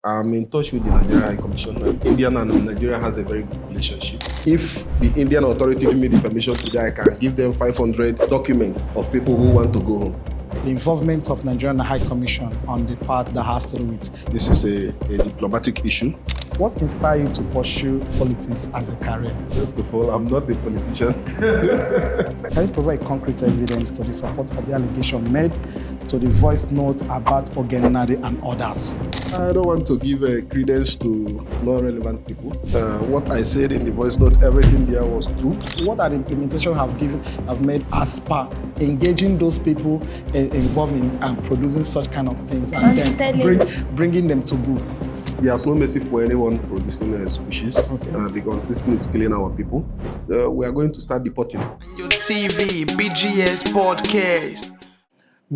I'm in touch with the Nigerian High Commission. India and Nigeria has a very good relationship. If the Indian authority give me the permission today, I can give them 500 documents of people who want to go home. The involvement of Nigerian High Commission on the part that has to do with. This is a diplomatic issue. What inspired you to pursue politics as a career? First of all, I'm not a politician. Can you provide concrete evidence to the support of the allegation made to the voice notes about Ogenade and others? I don't want to give credence to non-relevant people. What I said in the voice note, everything there was true. What are the implementation have made Asar engaging those people involved in producing such kind of things and then bringing them to book? There's no mercy for anyone producing scoochies because this thing is killing our people. We are going to start deporting. Your TV, BGX Podcast.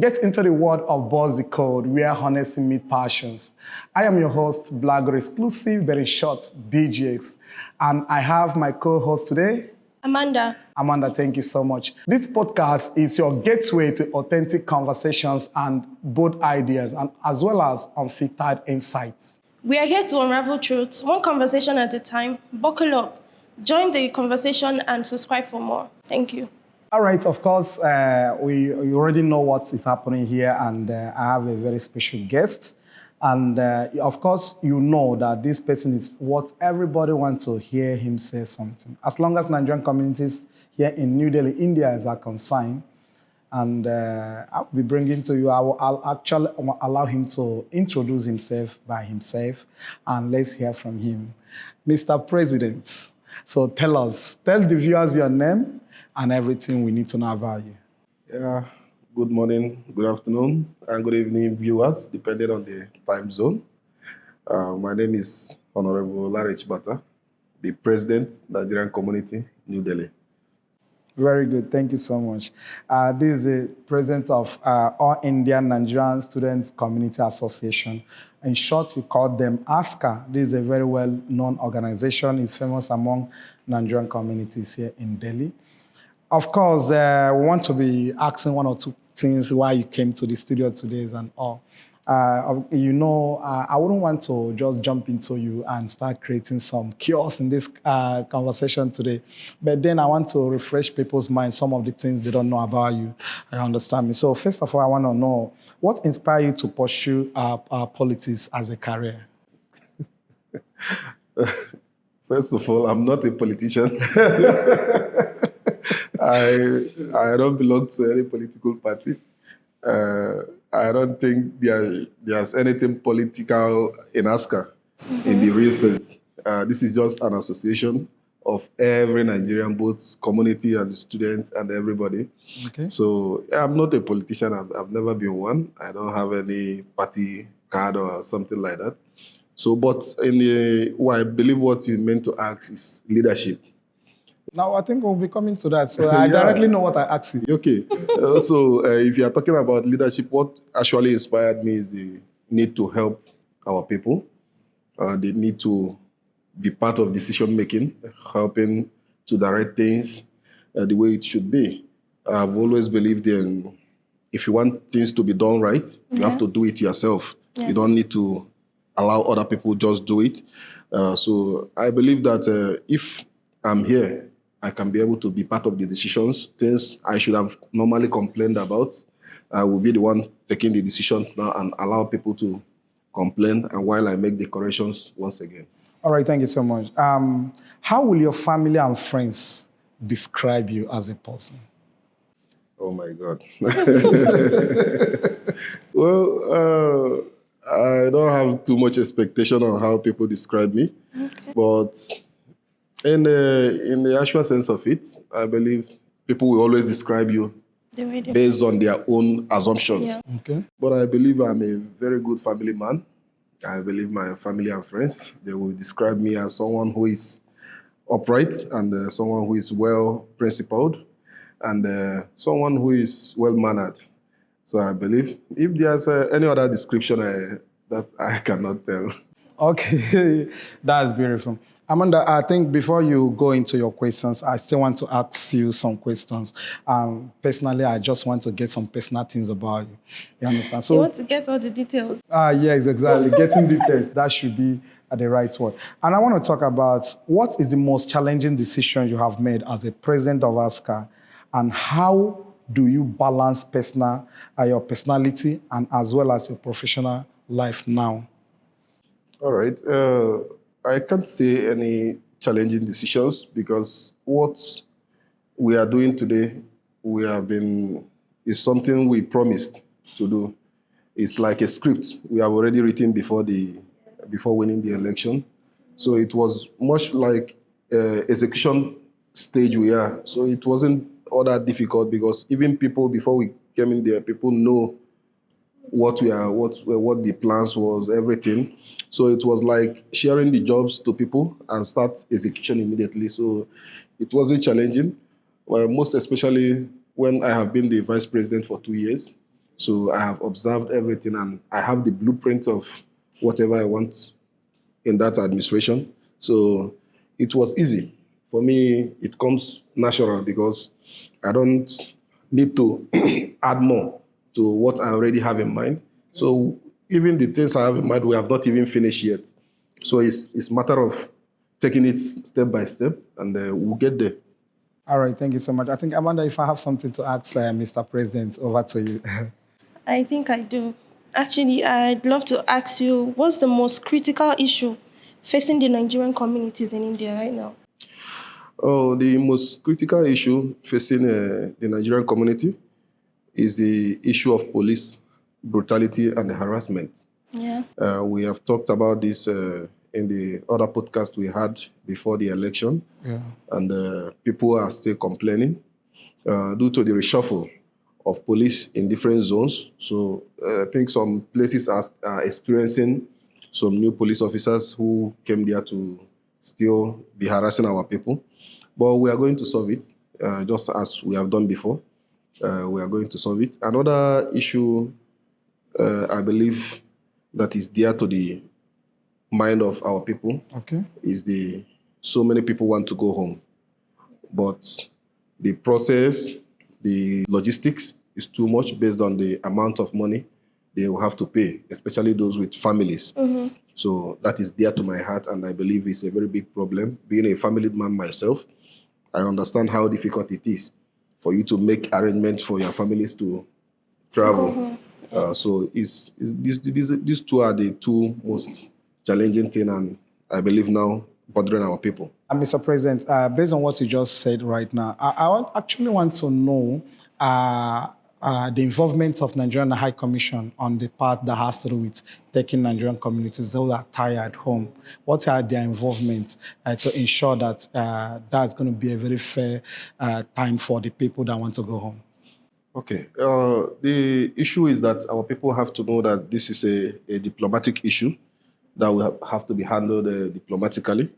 Get into the world of Buzz the Code, where honesty meets passions. I am your host, Blagger Exclusive, very short, BGX. And I have my co-host today, Amanda. Amanda, thank you so much. This podcast is your gateway to authentic conversations and bold ideas, and as well as unfiltered insights. We are here to unravel truths, one conversation at a time. Buckle up, join the conversation, and subscribe for more. Thank you. All right, of course, we already know what is happening here, and I have a very special guest. And of course, you know that this person is what everybody wants to hear him say something. As long as Nigerian communities here in New Delhi, India, are concerned, and I'll be bringing to you, I'll actually allow him to introduce himself by himself, and let's hear from him. Mr. President, so tell the viewers your name and everything we need to know about you. Yeah, good morning, good afternoon, and good evening, viewers, depending on the time zone. My name is Honorable Larich Bata, the President, Nigerian Community, New Delhi. Very good. Thank you so much. This is the president of All Indian Nigerian Students Community Association. In short, you call them AINSCA. This is a very well-known organization. It's famous among Nigerian communities here in Delhi. Of course, we want to be asking one or two things why you came to the studio today and all. I wouldn't want to just jump into you and start creating some chaos in this conversation today. But then I want to refresh people's minds, some of the things they don't know about you. I understand me. So first of all, I want to know, what inspired you to pursue politics as a career? First of all, I'm not a politician. I don't belong to any political party. I don't think there's anything political in AINSCA in the real sense. This is just an association of every Nigerian, both community and students and everybody. Okay. So I'm not a politician. I've never been one. I don't have any party card or something like that. So, but I believe what you meant to ask is leadership. Now, I think we'll be coming to that. So I directly know what I asked you. Okay. So if you are talking about leadership, what actually inspired me is the need to help our people, the need to be part of decision-making, helping to direct things the way it should be. I've always believed in, if you want things to be done right, you have to do it yourself. Yeah. You don't need to allow other people just do it. So I believe that if I'm here, I can be able to be part of the decisions. Things I should have normally complained about, I will be the one taking the decisions now and allow people to complain, and while I make the corrections once again. All right, thank you so much. How will your family and friends describe you as a person? Oh my God. Well, I don't have too much expectation on how people describe me, but in the actual sense of it, I believe people will always describe you based on their own assumptions. Yeah. Okay. But I believe I'm a very good family man. I believe my family and friends, they will describe me as someone who is upright and someone who is well-principled and someone who is well-mannered. So I believe if there's any other description that I cannot tell. Okay, that's beautiful. Amanda, I think before you go into your questions, I still want to ask you some questions. Personally, I just want to get some personal things about you. You understand? You want to get all the details? Yes, exactly. Getting details, that should be the right word. And I want to talk about what is the most challenging decision you have made as a president of AINSCA, and how do you balance your personality and as well as your professional life now? All right. I can't say any challenging decisions because what we are doing today, is something we promised to do. It's like a script we have already written before winning the election. So it was much like execution stage we are. So it wasn't all that difficult because even people before we came in there, people know what the plans was, everything. So it was like sharing the jobs to people and start execution immediately. So it wasn't challenging, most especially when I have been the vice president for 2 years. So I have observed everything and I have the blueprint of whatever I want in that administration. So it was easy. For me, it comes natural because I don't need to add more to what I already have in mind. So even the things I have in mind, we have not even finished yet. So it's a matter of taking it step by step, and we'll get there. All right, thank you so much. I think, Amanda, if I have something to ask Mr. President, over to you. I think I do. Actually, I'd love to ask you, what's the most critical issue facing the Nigerian communities in India right now? Oh, the most critical issue facing the Nigerian community is the issue of police brutality and harassment. Yeah. We have talked about this in the other podcast we had before the election. Yeah. And people are still complaining due to the reshuffle of police in different zones. So I think some places are experiencing some new police officers who came there to still be harassing our people. But we are going to solve it, just as we have done before. We are going to solve it. Another issue, I believe, that is dear to the mind of our people is so many people want to go home. But the process, the logistics is too much based on the amount of money they will have to pay, especially those with families. Mm-hmm. So that is dear to my heart, and I believe it's a very big problem. Being a family man myself, I understand how difficult it is for you to make arrangements for your families to travel. So these two are the two most challenging things, and I believe now bothering our people. Mr. President, based on what you just said right now, I actually want to know the involvement of Nigerian High Commission on the part that has to do with taking Nigerian communities that are tired home. What are their involvement to ensure that that's going to be a very fair time for the people that want to go home? Okay. The issue is that our people have to know that this is a diplomatic issue that will have to be handled diplomatically.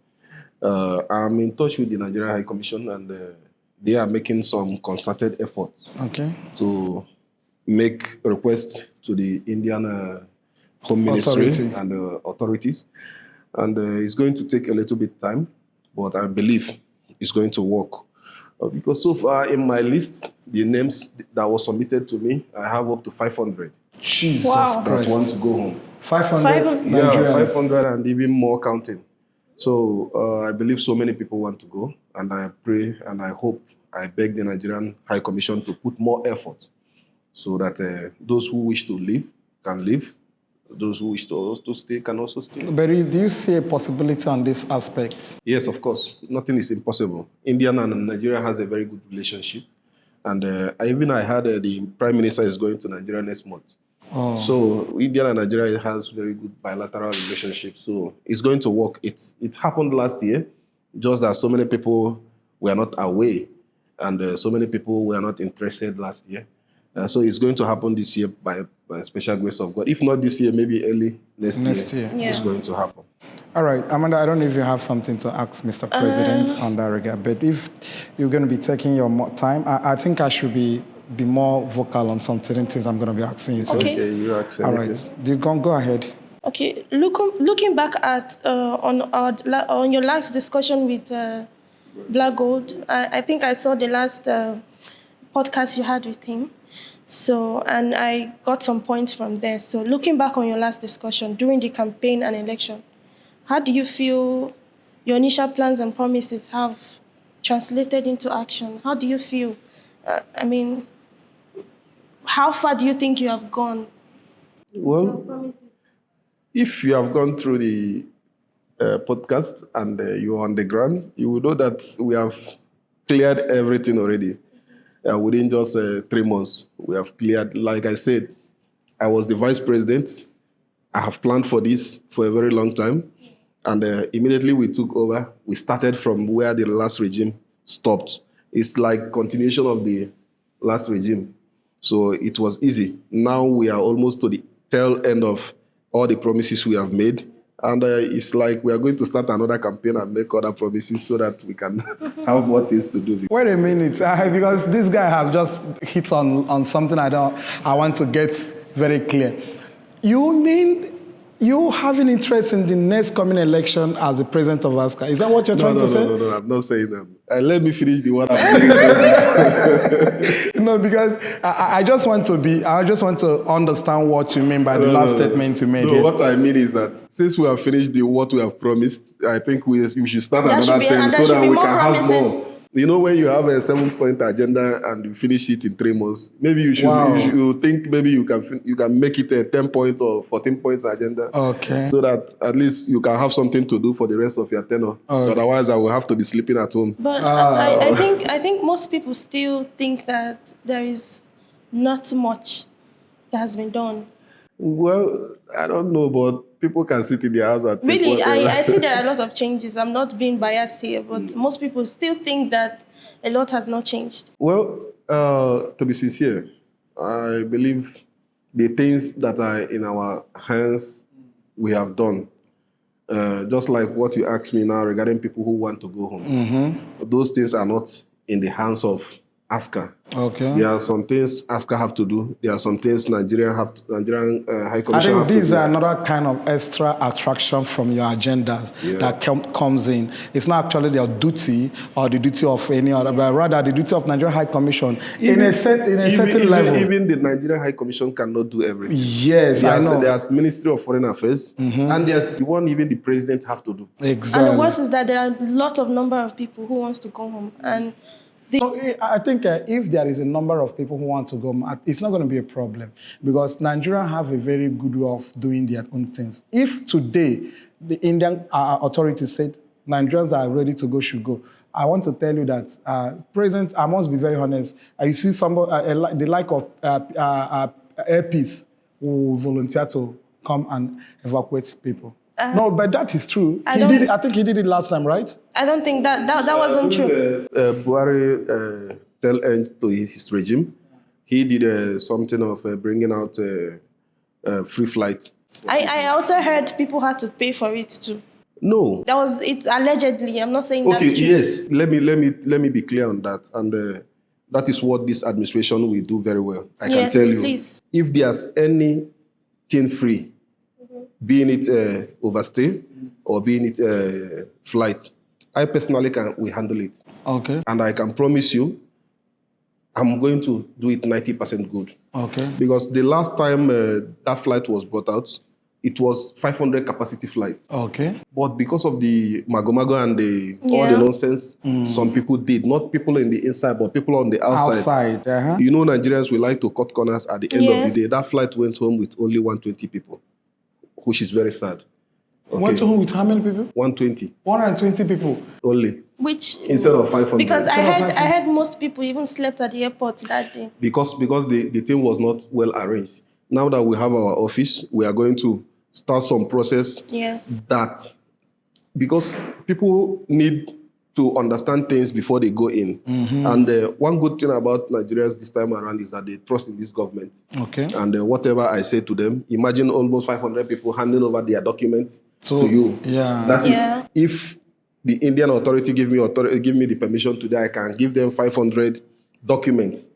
I'm in touch with the Nigerian High Commission, and they are making some concerted efforts to make requests to the Indian Home Ministry and authorities. And it's going to take a little bit time, but I believe it's going to work. Because so far in my list, the names that were submitted to me, I have up to 500. Jesus that want to go home. 500? Yeah, 500 and even more counting. So I believe so many people want to go, and I pray and I hope, I beg the Nigerian High Commission to put more effort so that those who wish to leave can leave, those who wish to stay can also stay. But do you see a possibility on this aspect? Yes, of course. Nothing is impossible. India and Nigeria has a very good relationship. And I heard the Prime Minister is going to Nigeria next month. Oh. So India and Nigeria has very good bilateral relationship. So it's going to work. It happened last year, just that so many people were not away, and so many people were not interested last year. So it's going to happen this year by special grace of God. If not this year, maybe early next year. It's going to happen. All right, Amanda, I don't know if you have something to ask Mr. President on that regard, but if you're going to be taking your time, I think I should be more vocal on some certain things I'm going to be asking you. Okay, you ask anything. All right, go ahead. Okay, looking back at on your last discussion with Black Gold, I think I saw the last podcast you had with him. So, and I got some points from there. So, looking back on your last discussion during the campaign and election, how do you feel your initial plans and promises have translated into action? How do you feel? How far do you think you have gone? Well, if you have gone through the podcast and you're on the ground, you will know that we have cleared everything already. Within just 3 months, we have cleared. Like I said, I was the vice president. I have planned for this for a very long time. And immediately we took over, we started from where the last regime stopped. It's like continuation of the last regime. So it was easy. Now we are almost to the tail end of all the promises we have made. And it's like we are going to start another campaign and make other promises so that we can have more things to do. Wait a minute, because this guy have just hit on something I want to get very clear. You mean you have an interest in the next coming election as the president of AINSCA? Is that what you're trying to say? No, I'm not saying that. Let me finish the one I'm doing. No, because I just want to understand what you mean by the last statement you made. No, what I mean is that since we have finished what we have promised, I think we should start another thing so that we can have more. You know, when you have a 7-point agenda and you finish it in 3 months, maybe you should think maybe you can make it a 10-point or 14-point agenda. Okay. So that at least you can have something to do for the rest of your tenure. Okay. Otherwise, I will have to be sleeping at home. But I think most people still think that there is not much that has been done. Well, I don't know, but people can sit in their house and really, I see there are a lot of changes. I'm not being biased here, but most people still think that a lot has not changed. Well, to be sincere, I believe the things that are in our hands, we have done. Just like what you asked me now regarding people who want to go home. Mm-hmm. Those things are not in the hands of ASCA. Okay. There are some things ASCA have to do. There are some things Nigerian High Commission I have think to these do. are another kind of extra attraction from your agendas that comes in. It's not actually their duty or the duty of any other, but rather the duty of Nigerian High Commission in a certain level. Even the Nigerian High Commission cannot do everything. Yes, I know. There's Ministry of Foreign Affairs, and there's the one even the president have to do. Exactly. And the worst is that there are a lot of number of people who wants to go home, and I think if there is a number of people who want to go, it's not going to be a problem because Nigerians have a very good way of doing their own things. If today the Indian authorities said Nigerians are ready to go, should go, I want to tell you that, President, I must be very honest. You see somebody, the like of APs who volunteer to come and evacuate people. No, but that is true. I think he did it last time, right? I don't think that wasn't true. Buhari tell end to his regime. He did something of bringing out free flight. I also heard people had to pay for it too. No. That was it allegedly. I'm not saying that's true. Yes. Let me be clear on that. And that is what this administration will do very well. I can tell you. Please. If there's anything free, being it overstay or being it flight, I personally will handle it. Okay. And I can promise you, I'm going to do it 90% good. Okay. Because the last time that flight was brought out, it was 500 capacity flight. Okay. But because of the mago and all the nonsense, some people did. Not people in the inside, but people on the outside. You know, Nigerians, we like to cut corners at the end of the day. That flight went home with only 120 people, which is very sad. Okay. Went home with how many people? 120. 120 people? Only. Which instead of 500. Because I heard most people even slept at the airport that day. Because the thing was not well arranged. Now that we have our office, we are going to start some process that, because people need to understand things before they go in. Mm-hmm. And one good thing about Nigerians this time around is that they trust in this government. Okay. And whatever I say to them, imagine almost 500 people handing over their documents to you. Yeah. That is, if the Indian authority give me the permission today, I can give them 500 documents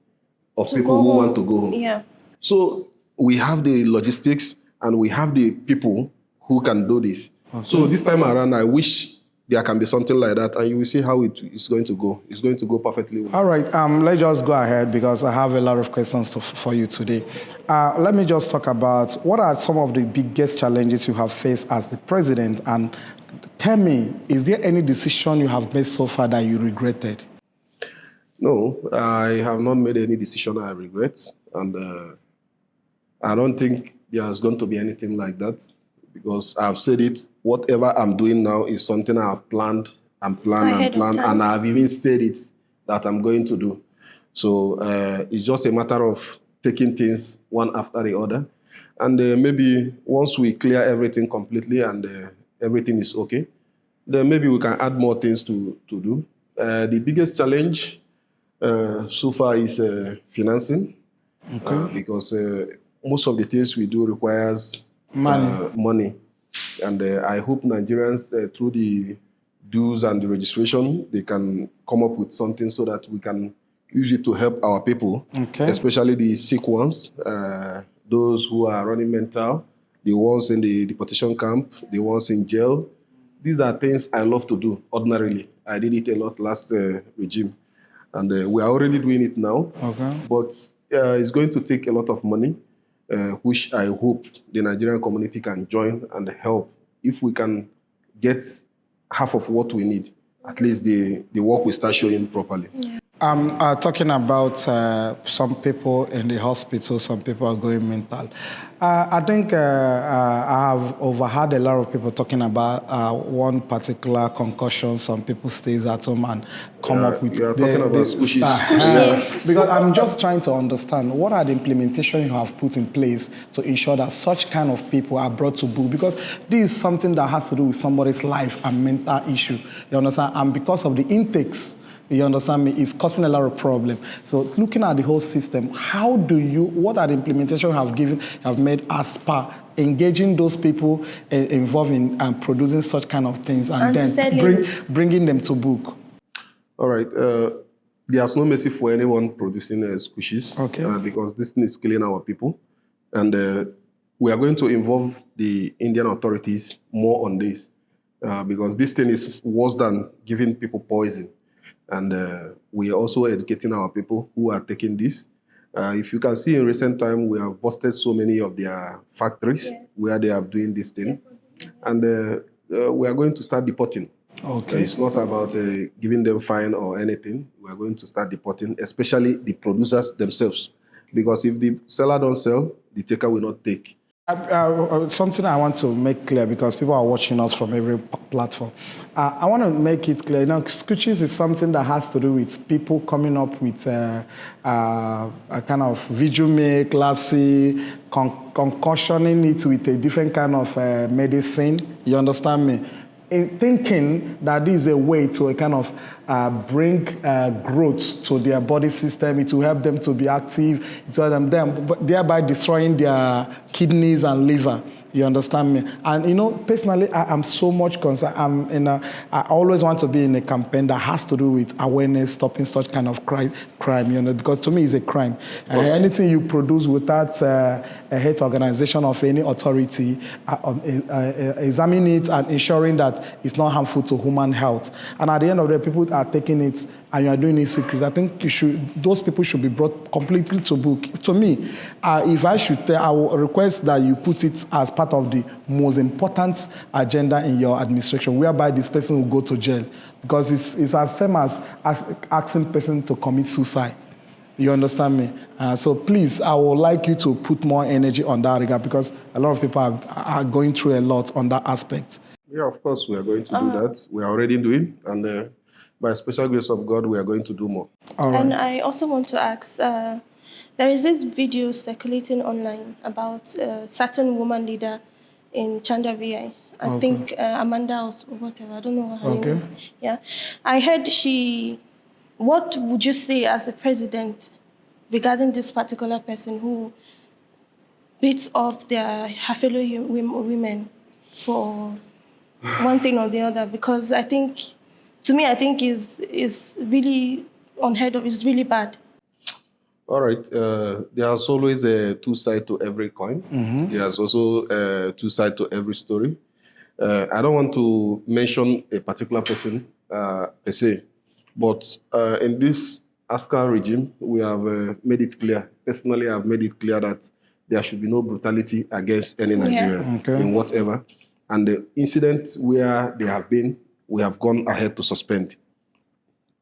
of people who want to go home. Yeah. So we have the logistics and we have the people who can do this. Okay. So this time around, I wish there can be something like that, and you will see how it is going to go. It's going to go perfectly well. All right, let's just go ahead because I have a lot of questions for you today. Let me just talk about what are some of the biggest challenges you have faced as the president, and tell me, is there any decision you have made so far that you regretted? No, I have not made any decision I regret, and I don't think there's going to be anything like that, because I've said it, whatever I'm doing now is something I've planned and I've even said it that I'm going to do. So it's just a matter of taking things one after the other. And maybe once we clear everything completely and everything is okay, then maybe we can add more things to do. The biggest challenge so far is financing, because most of the things we do requires money. And I hope Nigerians, through the dues and the registration, they can come up with something so that we can use it to help our people, especially the sick ones, those who are running mental, the ones in the deportation camp, the ones in jail. These are things I love to do ordinarily. I did it a lot last regime. And we are already doing it now. But it's going to take a lot of money, which I hope the Nigerian community can join and help. If we can get half of what we need, at least the work will start showing properly. I'm talking about some people in the hospital, some people are going mental. I think I have overheard a lot of people talking about one particular concussion. Some people stays at home and come up with... You're talking about scoochies. Because I'm just trying to understand what are the implementation you have put in place to ensure that such kind of people are brought to book, because this is something that has to do with somebody's life and mental issue. You understand? And because of the intakes, you understand me, it's causing a lot of problem. So looking at the whole system, what are the implementation you have made as per engaging those people involved in producing such kind of things and then bringing them to book? All right. There's no mercy for anyone producing scoochies, because this thing is killing our people. And we are going to involve the Indian authorities more on this, because this thing is worse than giving people poison. And we are also educating our people who are taking this. If you can see in recent time, we have busted so many of their factories where they are doing this thing. And we are going to start deporting. It's not about giving them fine or anything. We are going to start deporting, especially the producers themselves. Because if the seller don't sell, the taker will not take. Something I want to make clear, because people are watching us from every platform. I want to make it clear. Scoochies is something that has to do with people coming up with a kind of visume, classy, concussioning it with a different kind of medicine. You understand me? Thinking that this is a way to kind of bring growth to their body system. It will help them to be active. It will help them, but thereby destroying their kidneys and liver. You understand me? And personally, I'm so much concerned. I always want to be in a campaign that has to do with awareness, stopping such kind of crime. Because to me, it's a crime. Anything you produce without a health organization of any authority, examine it and ensuring that it's not harmful to human health. And at the end of the day, people are taking it and you are doing it secret. I think those people should be brought completely to book. To me, if I should tell, I will request that you put it as part of the most important agenda in your administration, whereby this person will go to jail. Because it's as same as asking person to commit suicide. You understand me? So please, I would like you to put more energy on that regard, because a lot of people are going through a lot on that aspect. Yeah, of course, we are going to do that. We are already doing, and by special grace of God, we are going to do more. All right. And I also want to ask, there is this video circulating online about a certain woman leader in Chanda VI. I think Amanda or whatever, I don't know her name. Yeah. I heard what would you say as the president regarding this particular person who beats up her fellow women for one thing or the other? Because I think is really unheard of. It's really bad. All right. There's always a two sides to every coin. There's also a two sides to every story. I don't want to mention a particular person per se, but in this AINSCA regime, we have made it clear. Personally, I've made it clear that there should be no brutality against any Nigerian in whatever. And the incident where they have been, we have gone ahead to suspend.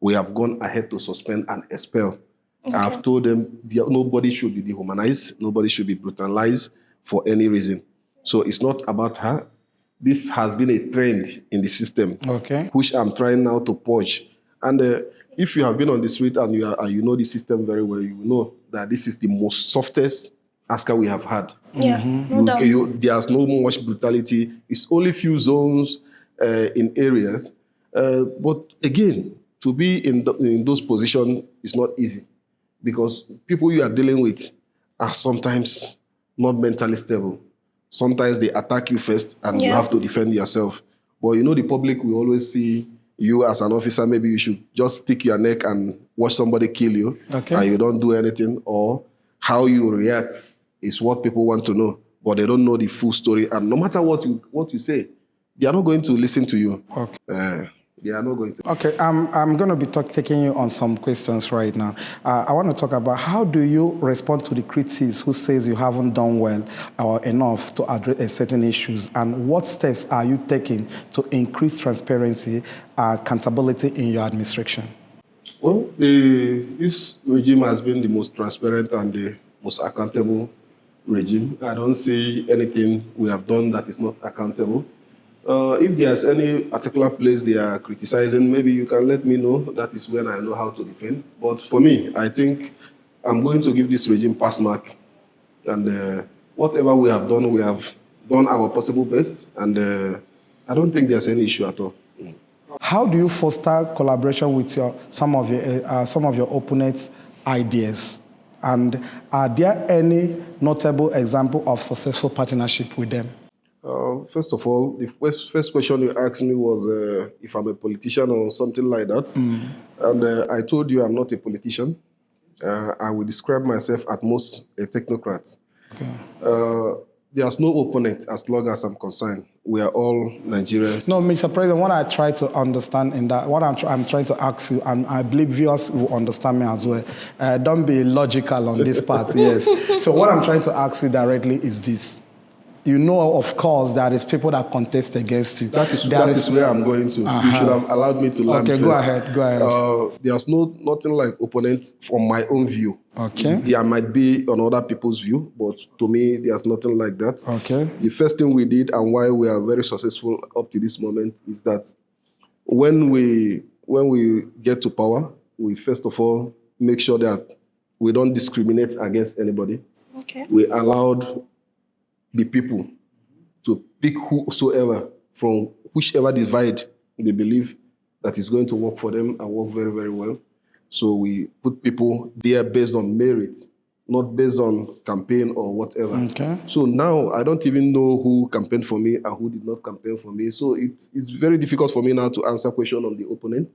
We have gone ahead to suspend and expel. I've told them nobody should be dehumanized, nobody should be brutalized for any reason. So it's not about her. This has been a trend in the system, which I'm trying now to purge. And if you have been on the street and you know the system very well, you know that this is the most softest AINSCA we have had. Yeah, no doubt. There's no much brutality. It's only few zones in areas. But again, to be in those positions is not easy because people you are dealing with are sometimes not mentally stable. Sometimes they attack you first and you have to defend yourself. But you know the public will always see you as an officer, maybe you should just stick your neck and watch somebody kill you and you don't do anything, or how you react is what people want to know, but they don't know the full story. And no matter what you say, they are not going to listen to you. They are not going to. Okay, I'm going to be taking you on some questions right now. I want to talk about how do you respond to the critics who says you haven't done well or enough to address certain issues, and what steps are you taking to increase transparency, accountability in your administration? Well, this regime has been the most transparent and the most accountable regime. I don't see anything we have done that is not accountable. If there's any particular place they are criticizing, maybe you can let me know. That is when I know how to defend. But for me, I think I'm going to give this regime pass mark. And whatever we have done our possible best. And I don't think there's any issue at all. How do you foster collaboration with some of your opponents' ideas? And are there any notable example of successful partnership with them? First of all, the first question you asked me was if I'm a politician or something like that. And I told you I'm not a politician. I will describe myself at most a technocrat. There's no opponent as long as I'm concerned. We are all Nigerians. No, Mr. President, what I try to understand in that, what I'm trying to ask you, and I believe viewers will understand me as well. Don't be logical on this part, yes. So what I'm trying to ask you directly is this. You know, of course, there is people that contest against you. That is where I'm going to. You should have allowed me to learn first. Go ahead. There's nothing like opponents from my own view. There might be on other people's view, but to me, there's nothing like that. The first thing we did and why we are very successful up to this moment is that when we get to power, we first of all make sure that we don't discriminate against anybody. We allowed the people to pick whosoever from whichever divide they believe that is going to work for them and work very, very well. So we put people there based on merit, not based on campaign or whatever. So now I don't even know who campaigned for me and who did not campaign for me. So it's very difficult for me now to answer question on the opponent.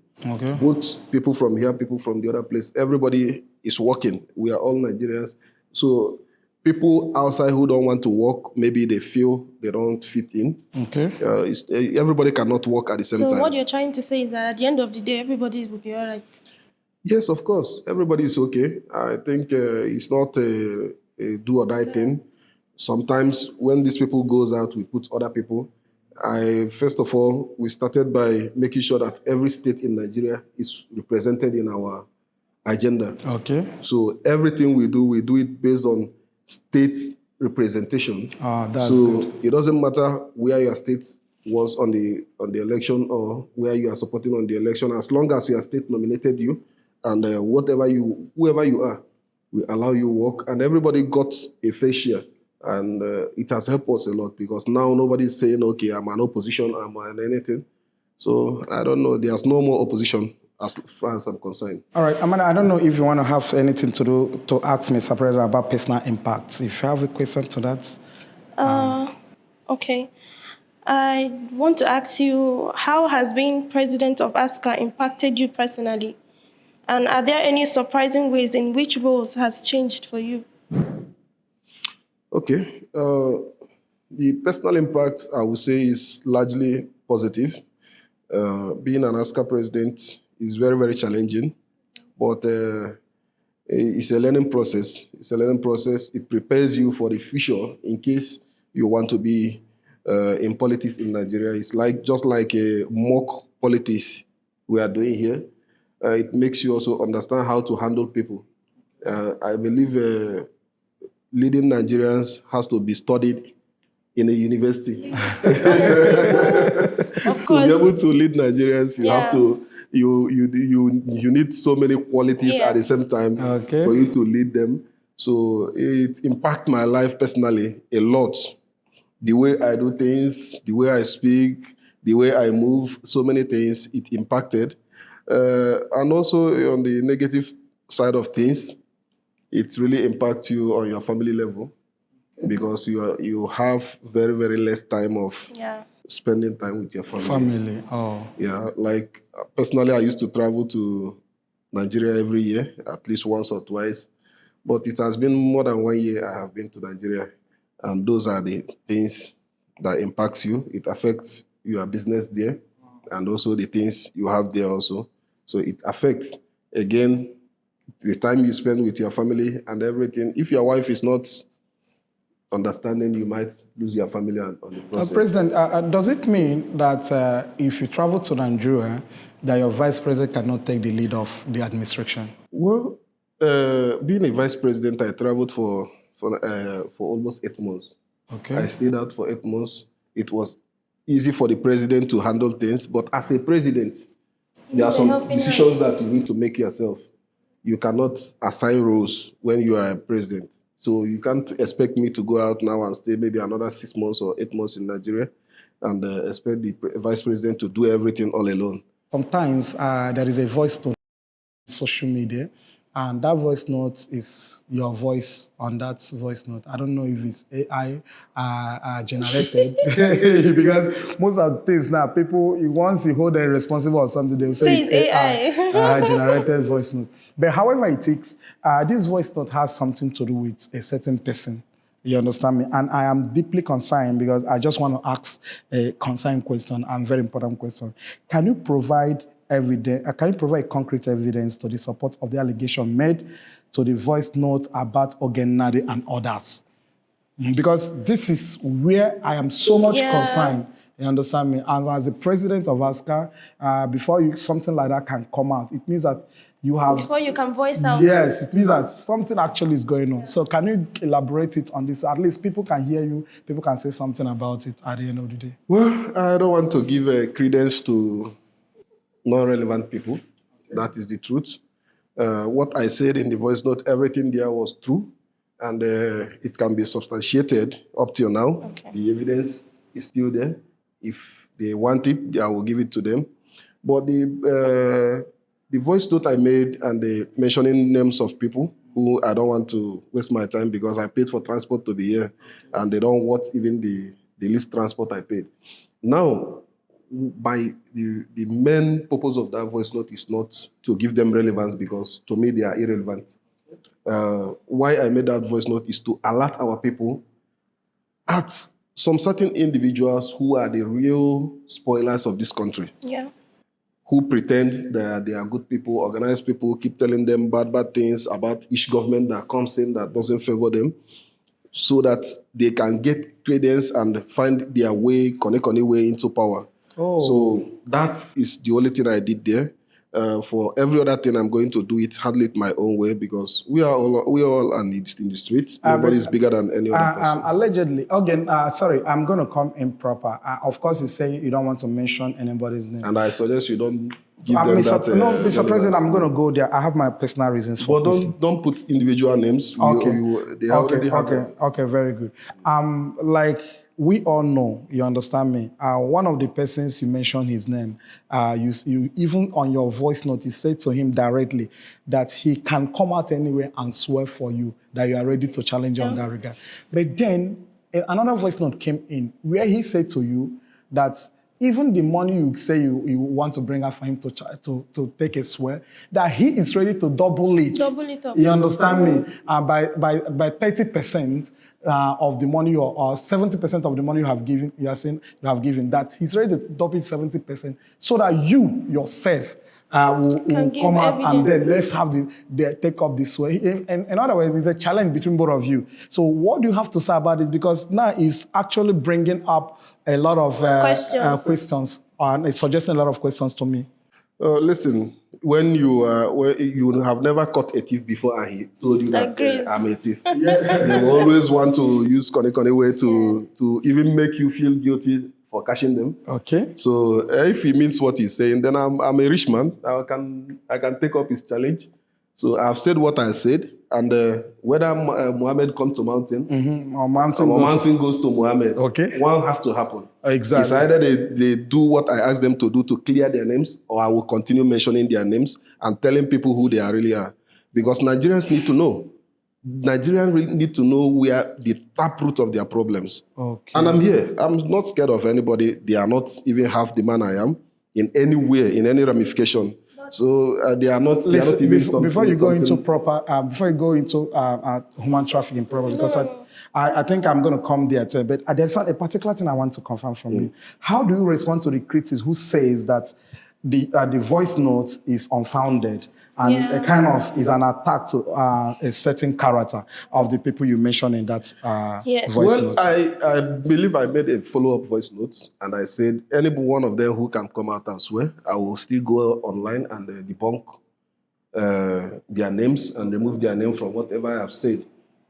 Both people from here, people from the other place, everybody is working. We are all Nigerians. So people outside who don't want to work, maybe they feel they don't fit in. Everybody cannot work at the same time. So what you're trying to say is that at the end of the day, everybody will be all right? Yes, of course. Everybody is okay. I think it's not a do-or-die thing. Sometimes when these people goes out, we put other people. First of all, we started by making sure that every state in Nigeria is represented in our agenda. So everything we do it based on state representation. That's so good. It doesn't matter where your state was on the election or where you are supporting on the election, as long as your state nominated you and whoever you are, we allow you work, and everybody got a fair share. And it has helped us a lot because now nobody's saying, okay, I'm an opposition, I'm an anything. So I don't know, there's no more opposition as far as I'm concerned. All right, Amanda, I don't know if you want to have anything to ask Mr. President about personal impacts. If you have a question to that. Okay. I want to ask you, how has being president of AINSCA impacted you personally? And are there any surprising ways in which roles has changed for you? Okay. The personal impact, I would say, is largely positive. Being an AINSCA president is very, very challenging, but it's a learning process. It's a learning process. It prepares you for the future in case you want to be in politics in Nigeria. It's just like a mock politics we are doing here. It makes you also understand how to handle people. I believe leading Nigerians has to be studied in a university. Of To course. be able to lead Nigerians, you Yeah. have to you need so many qualities at the Yes. same time Okay. for you to lead them. So it impacts my life personally a lot. The way I do things, the way I speak, the way I move, so many things it impacted. And also on the negative side of things, it really impacts you on your family level because you have very, very less time of Yeah. spending time with your family. Family. Oh. Yeah, like personally, I used to travel to Nigeria every year, at least once or twice. But it has been more than 1 year I have been to Nigeria. And those are the things that impacts you. It affects your business there and also the things you have there also. So it affects, again, the time you spend with your family and everything. If your wife is not understanding, you might lose your family on the process. President, does it mean that if you travel to Nigeria, that your vice president cannot take the lead of the administration? Well, being a vice president, I traveled for almost 8 months. Okay. I stayed out for 8 months. It was easy for the president to handle things, but as a president, there are some decisions that you need to make yourself. You cannot assign roles when you are a president. So you can't expect me to go out now and stay maybe another 6 months or 8 months in Nigeria and expect the vice president to do everything all alone. Sometimes there is a voice note on social media, and that voice note is your voice on that voice note. I don't know if it's AI generated because most of the things now, people, once you hold them responsible or something, they'll say it's AI generated voice note. But however it is, this voice note has something to do with a certain person. You understand me? And I am deeply concerned because I just want to ask a concerned question and very important question. Can you provide evidence? Can you provide concrete evidence to the support of the allegation made to the voice notes about Ogenade and others? Because this is where I am so much concerned. You understand me? And as the president of AINSCA, before something like that can come out, it means that you have... Before you can voice out. Yes, it means that something actually is going on. So can you elaborate it on this? At least people can hear you, people can say something about it at the end of the day. Well, I don't want to give credence to non-relevant people. That is the truth. What I said in the voice note, everything there was true, and it can be substantiated up till now. Okay. The evidence is still there. If they want it, I will give it to them. But the voice note I made and the mentioning names of people who I don't want to waste my time because I paid for transport to be here, and they don't want even the least transport I paid. Now, by the main purpose of that voice note is not to give them relevance because to me they are irrelevant. Why I made that voice note is to alert our people at some certain individuals who are the real spoilers of this country. Yeah. Who pretend that they are good people, organized people, keep telling them bad things about each government that comes in that doesn't favor them, so that they can get credence and find their way, connect way into power. Oh. So that is the only thing I did there. For every other thing, I'm going to do it, handle it my own way because we are all in the street. Nobody's bigger than any other person. Allegedly, again, sorry, I'm going to come improper. Of course, you say you don't want to mention anybody's name. And I suggest you don't give them that. No, Mr. President, I'm going to go there. I have my personal reasons for this. But don't put individual names. Okay, very good. Like we all know, you understand me. One of the persons you mentioned his name, you even on your voice note, you said to him directly that he can come out anywhere and swear for you that you are ready to challenge you on that regard. But then another voice note came in where he said to you that even the money you say you want to bring out for him to take a swear, that he is ready to double it. Double it up. You understand me? By 30%, of the money or 70% of the money you have given, you are saying you have given, that he's ready to double it 70% so that you yourself will come out and then let's have the take up this way. In other words, it's a challenge between both of you. So what do you have to say about it? Because now it's actually bringing up a lot of questions and it's suggesting a lot of questions to me. Listen, when you have never caught a thief before and he told you that I'm a thief, they will always want to use Kone way to even make you feel guilty for cashing them. Okay. So if he means what he's saying, then I'm a rich man. I can take up his challenge. So I've said what I said, and whether Muhammad comes to mountain, or mountain goes to Muhammad, okay, one has to happen. Exactly. It's either they do what I ask them to do to clear their names, or I will continue mentioning their names and telling people who they really are. Because Nigerians need to know. Nigerians really need to know where the taproot of their problems. Okay. And I'm here. I'm not scared of anybody. They are not even half the man I am in any way, in any ramification. So they are not. Listen, they are not even before you go into human trafficking problems, because I think I'm going to come there too. But there's a particular thing I want to confirm from you. How do you respond to the critics who says that the voice note is unfounded and a kind of is an attack to a certain character of the people you mentioned in that voice note? I believe I made a follow-up voice note, and I said any one of them who can come out and swear, I will still go online and debunk their names and remove their name from whatever I have said.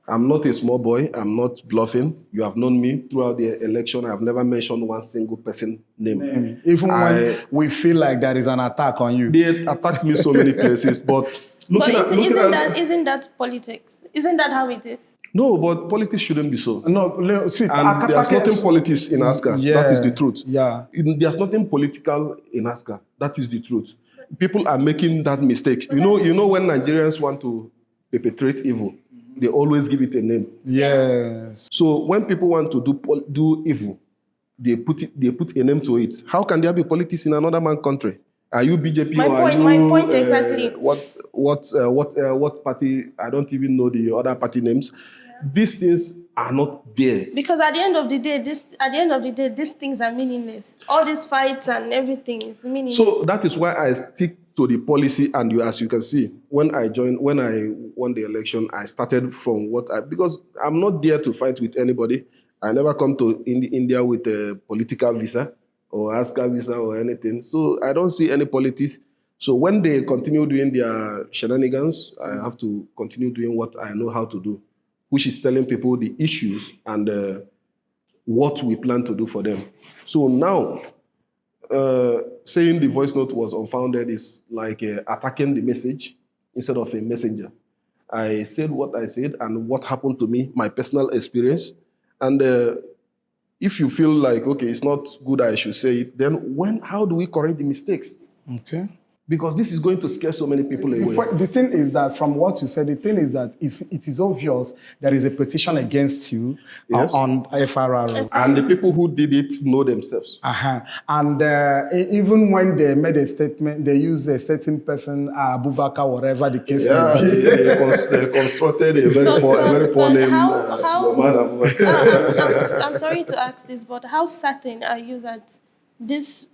I'm not a small boy. I'm not bluffing. You have known me throughout the election. I've never mentioned one single person name. Even when we feel like there is an attack on you. They attacked me so many places, but isn't that politics? Isn't that how it is? No, but politics shouldn't be so. No, see, and there's nothing politics in AINSCA. That is the truth. Yeah. There's nothing political in AINSCA. That is the truth. People are making that mistake. You know when Nigerians want to perpetrate evil, they always give it a name. Yes. So when people want to do evil, they put a name to it. How can there be politics in another man's country? Are you BJP my point exactly. What party? I don't even know the other party names. Yeah. These things are not there. Because at the end of the day, these things are meaningless. All these fights and everything is meaningless. So that is why I stick to the policy, and as you can see, when I won the election, I started from because I'm not there to fight with anybody. I never come to India with a political visa or AINSCA visa or anything. So I don't see any politics. So when they continue doing their shenanigans, I have to continue doing what I know how to do, which is telling people the issues and what we plan to do for them. So now, saying the voice note was unfounded is like attacking the message instead of a messenger. I said what I said and what happened to me, my personal experience. And if you feel like, okay, it's not good, I should say it, then how do we correct the mistakes? Okay. Because this is going to scare so many people away. The thing is that from what you said, it is obvious there is a petition against you on FRR. And the people who did it know themselves. And even when they made a statement, they used a certain person, Abubakar, whatever the case may be. They constructed a very poor name. I'm sorry to ask this, but how certain are you that these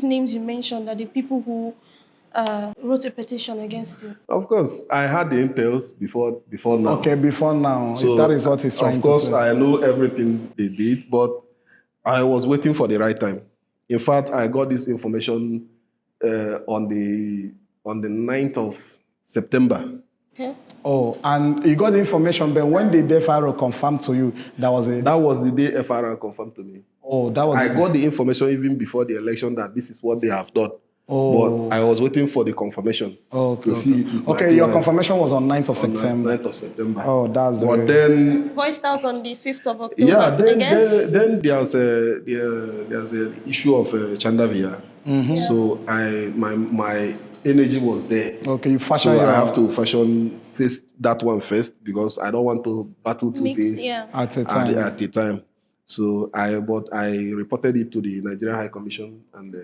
names you mentioned are the people who wrote a petition against you? Of course, I had the intels before now. Okay, before now. So that is what he's trying to say. Of course, I know everything they did, but I was waiting for the right time. In fact, I got this information on the 9th of September. Okay. Oh, and you got the information, but when did the FRO confirm to you that was the day FRO confirmed to me. Oh, that was. I got the information even before the election that this is what they have done. Oh. But I was waiting for the confirmation. To see it. Okay, your confirmation was on 9th of September. 9th of September. Oh, that's But then voiced out on the 5th of October. Yeah, then there's a issue of Chandavia. Mm-hmm. So my energy was there. Okay, you fashion. So I have to face that one first because I don't want to battle two things at the time. So I reported it to the Nigerian High Commission and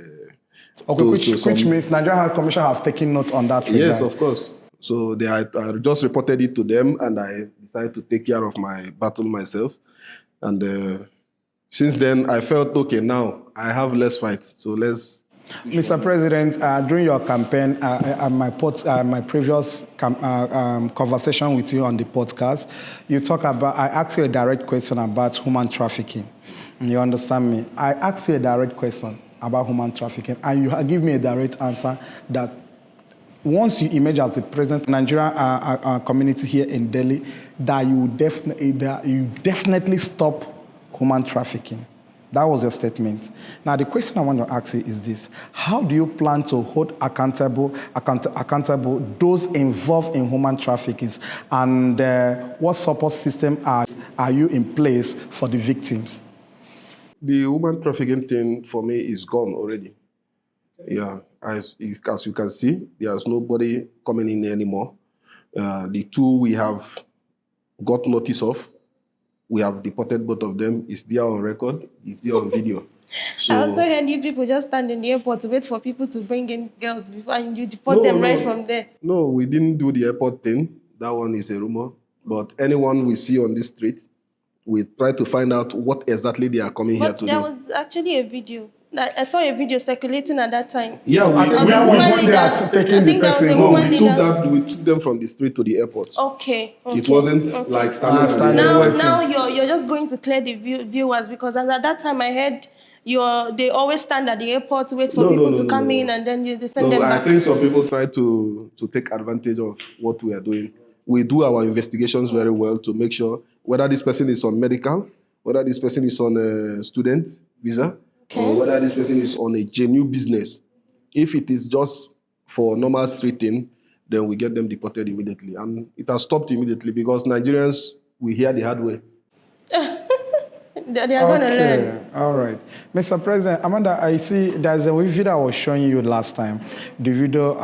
which means Nigerian High Commission have taken note on that. Yes, of course. So I just reported it to them, and I decided to take care of my battle myself. And since then, I felt, okay, now I have less fights, so let's... Mr. President, during your campaign, my previous conversation with you on the podcast, I asked you a direct question about human trafficking. You understand me? I asked you a direct question about human trafficking, and you give me a direct answer that once you emerge as the president of the Nigerian community here in Delhi, that you definitely stop human trafficking. That was your statement. Now, the question I want to ask you is this. How do you plan to hold accountable those involved in human trafficking? And what support system are you in place for the victims? The human trafficking thing for me is gone already. Yeah, as you can see, there's nobody coming in anymore. The two we have got notice of, we have deported both of them. It's there on record. It's there on video. So, I also heard you people just stand in the airport to wait for people to bring in girls before and you deport them right from there. No, we didn't do the airport thing. That one is a rumor. But anyone we see on the street, we try to find out what exactly they are coming here to do. There was actually a video. I saw a video circulating at that time. Yeah, we took them from the street to the airport. Okay. It wasn't like standing. Now you're just going to clear the viewers, because at that time I heard they always stand at the airport, wait for people to come in, and then they send them back. I think some people try to take advantage of what we are doing. We do our investigations very well to make sure whether this person is on medical, whether this person is on a student visa, or whether this person is on a genuine business. If it is just for normal street thing, then we get them deported immediately. And it has stopped immediately because Nigerians, we hear the hard way. They are going to learn. All right. Mr. President, Amanda, I see there's a video I was showing you last time. The video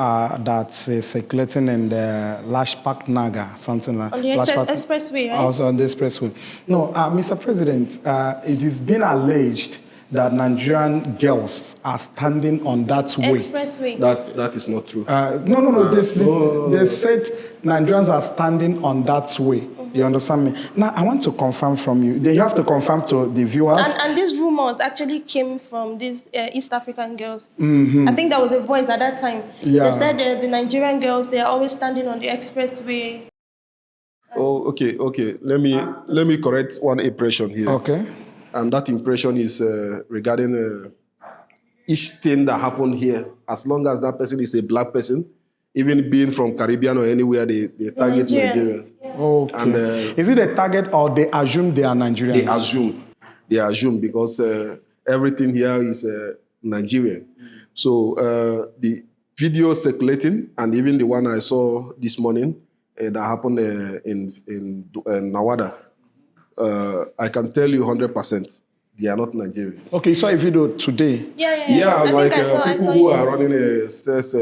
that's circulating in the Lash Park Naga, something like that. On the expressway, right? Also on the expressway. No, Mr. President, it is being alleged that Nigerian girls are standing on that way. Expressway. That is not true. They said Nigerians are standing on that way. You understand me? Now, I want to confirm from you. They have to confirm to the viewers. And these rumors actually came from these East African girls. Mm-hmm. I think there was a voice at that time. Yeah. They said the Nigerian girls, they are always standing on the expressway. Oh, okay. Let me correct one impression here. Okay. And that impression is regarding each thing that happened here. As long as that person is a black person, even being from Caribbean or anywhere, they target Nigerians. Yeah. Okay. And, is it a target or they assume they are Nigerians? They assume because everything here is Nigerian. So the video circulating, and even the one I saw this morning that happened in Nawada, I can tell you 100%, they are not Nigerian. Okay, so a video today. Yeah, like people who are running a sex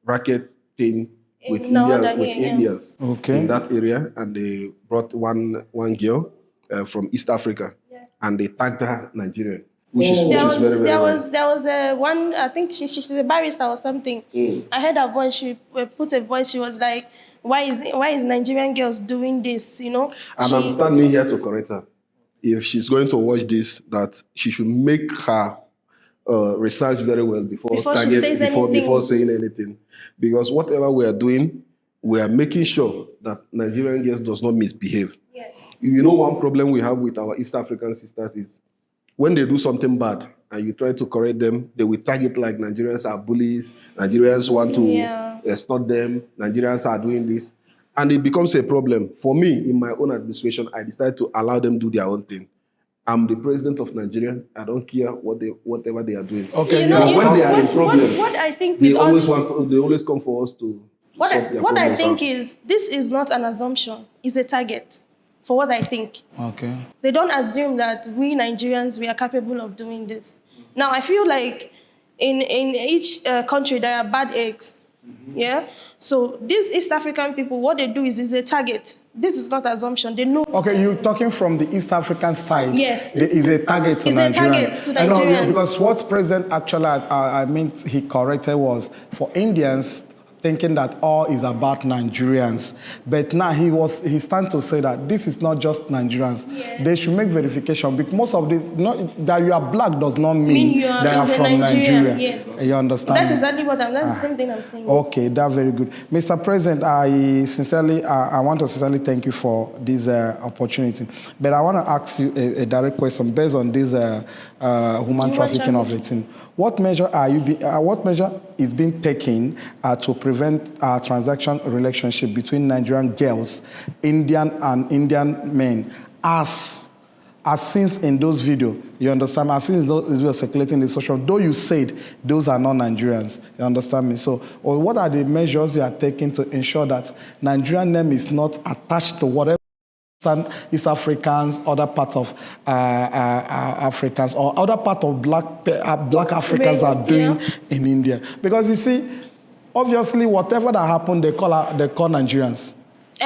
racket thing with Indians in that area, and they brought one girl from East Africa, and they tagged her Nigerian. There was one, I think she's a barrister or something. I heard her voice. She put a voice. She was like, "Why is Nigerian girls doing this?" You know. And I'm standing here to correct her. If she's going to watch this, that she should make her research very well before saying anything, because whatever we are doing, we are making sure that Nigerian girls does not misbehave. Yes. You know, one problem we have with our East African sisters is, when they do something bad and you try to correct them, they will tag it like Nigerians are bullies, Nigerians want to extort them, Nigerians are doing this. And it becomes a problem. For me, in my own administration, I decided to allow them do their own thing. I'm the president of Nigeria. I don't care whatever they are doing. Okay, when they are in problem, what I think they always come for us to What I think is, this is not an assumption, it's a target. For what I think. Okay. They don't assume that we Nigerians, we are capable of doing this. Now, I feel like in each country, there are bad eggs. Mm-hmm. Yeah? So these East African people, what they do is a target. This is not assumption. They know. Okay, you're talking from the East African side. Yes. There is a target to Nigerians. It's a target to Nigerians. Because what President actually, he corrected was, for Indians thinking that all is about Nigerians. But now he's starting to say that this is not just Nigerians. Yeah. They should make verification, because most of this, that you are black does not mean you are that you are from Nigeria. Yes. You understand? That's exactly what that's the same thing I'm saying. Okay, that's very good. Mr. President, I want to sincerely thank you for this opportunity. But I want to ask you a direct question based on this human trafficking of the thing. What measure is being taken to prevent transaction relationship between Nigerian girls, Indian men, as seen in those videos? You understand? As seen in those videos circulating in social, though you said those are not Nigerians. You understand me? So, what are the measures you are taking to ensure that Nigerian name is not attached to whatever East Africans, other parts of Africans, or other part of black Africans are doing in India? Because you see, obviously, whatever that happened, they call Nigerians.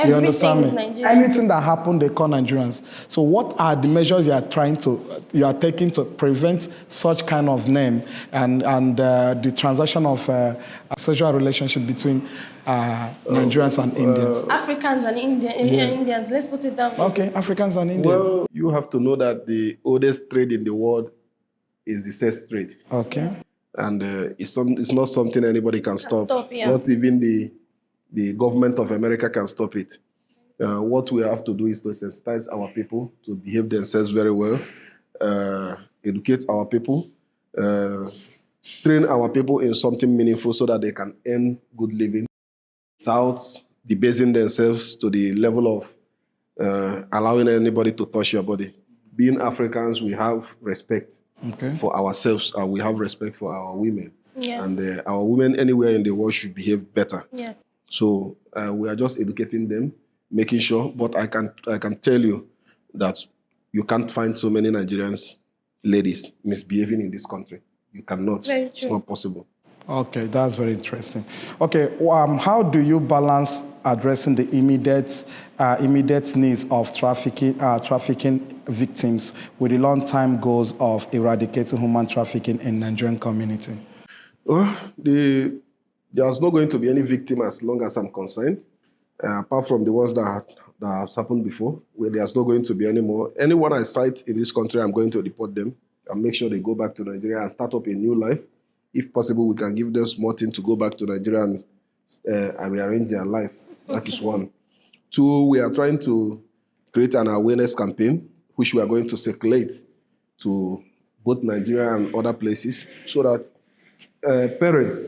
You understand me? Anything that happened, they call Nigerians. So, what are the measures you are taking to prevent such kind of name and the transaction of a sexual relationship between Nigerians and Indians? Africans and Indians. Let's put it down. Okay, Africans and Indians. Well, you have to know that the oldest trade in the world is the sex trade. Okay. And it's not something anybody can stop. Not even the government of America can stop it. What we have to do is to sensitize our people to behave themselves very well, educate our people, train our people in something meaningful so that they can earn good living without debasing themselves to the level of allowing anybody to touch your body. Being Africans, we have respect for ourselves, and we have respect for our women. Yeah. And our women anywhere in the world should behave better. Yeah. So we are just educating them, making sure. But I can tell you that you can't find so many Nigerians ladies misbehaving in this country. You cannot. Very true. It's not possible. Okay, that's very interesting. Okay, how do you balance addressing the immediate needs of trafficking victims with the long-term goals of eradicating human trafficking in Nigerian community? Well, there's not going to be any victim as long as I'm concerned, apart from the ones that have happened before, where there's not going to be any more. Anyone I cite in this country, I'm going to deport them and make sure they go back to Nigeria and start up a new life. If possible, we can give them small thing to go back to Nigeria and rearrange their life. That is one. Two, we are trying to create an awareness campaign, which we are going to circulate to both Nigeria and other places, so that parents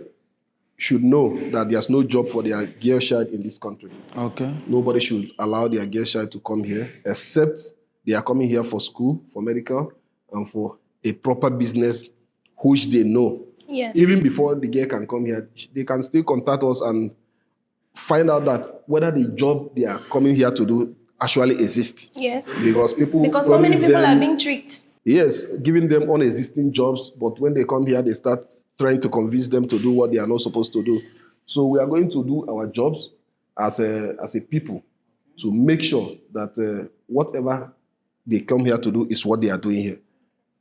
should know that there's no job for their girl child in this country. Okay. Nobody should allow their girl child to come here, except they are coming here for school, for medical, and for a proper business, which they know. Yes. Even before the girl can come here, they can still contact us and find out that whether the job they are coming here to do actually exists. Yes. Because so many people are being tricked. Yes, giving them unexisting jobs, but when they come here, they start trying to convince them to do what they are not supposed to do. So we are going to do our jobs as a people to make sure that whatever they come here to do is what they are doing here.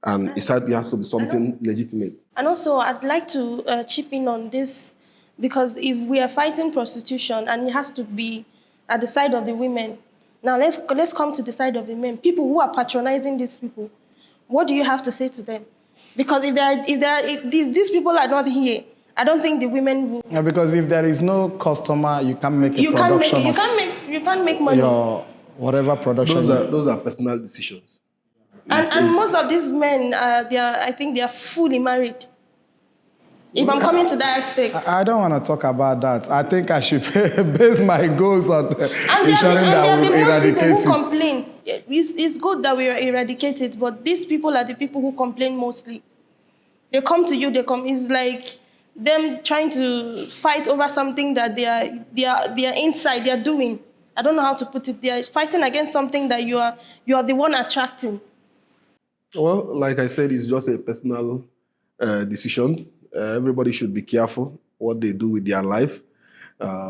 And it has to be something legitimate. And also, I'd like to chip in on this, because if we are fighting prostitution and it has to be at the side of the women, now let's come to the side of the men. People who are patronizing these people, what do you have to say to them? Because if these people are not here, I don't think the women will. Yeah, because if there is no customer, you can't make a production. You can't make money. Your whatever production. Those are personal decisions. And most of these men, I think they are fully married. If I'm coming to that aspect. I don't want to talk about that. I think I should base my goals on ensuring that we eradicate it. People who complain. It's good that we eradicate it, but these people are the people who complain mostly. They come to you, it's like them trying to fight over something that they are inside, they are doing. I don't know how to put it. They are fighting against something that you are the one attracting. Well, like I said, it's just a personal decision. Everybody should be careful what they do with their life,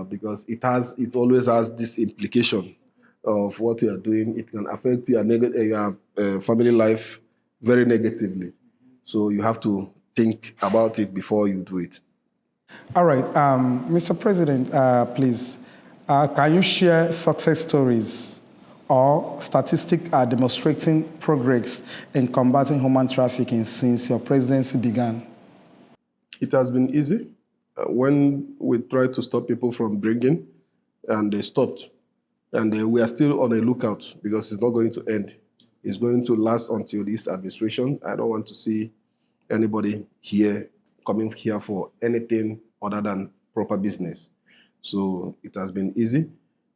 because it always has this implication of what you are doing. It can affect your family life very negatively. So you have to think about it before you do it. All right, Mr. President, please, can you share success stories or statistics demonstrating progress in combating human trafficking since your presidency began? It has been easy. When we tried to stop people from bringing, and they stopped. And we are still on a lookout because it's not going to end. It's going to last until this administration. I don't want to see anybody here coming here for anything other than proper business. So it has been easy.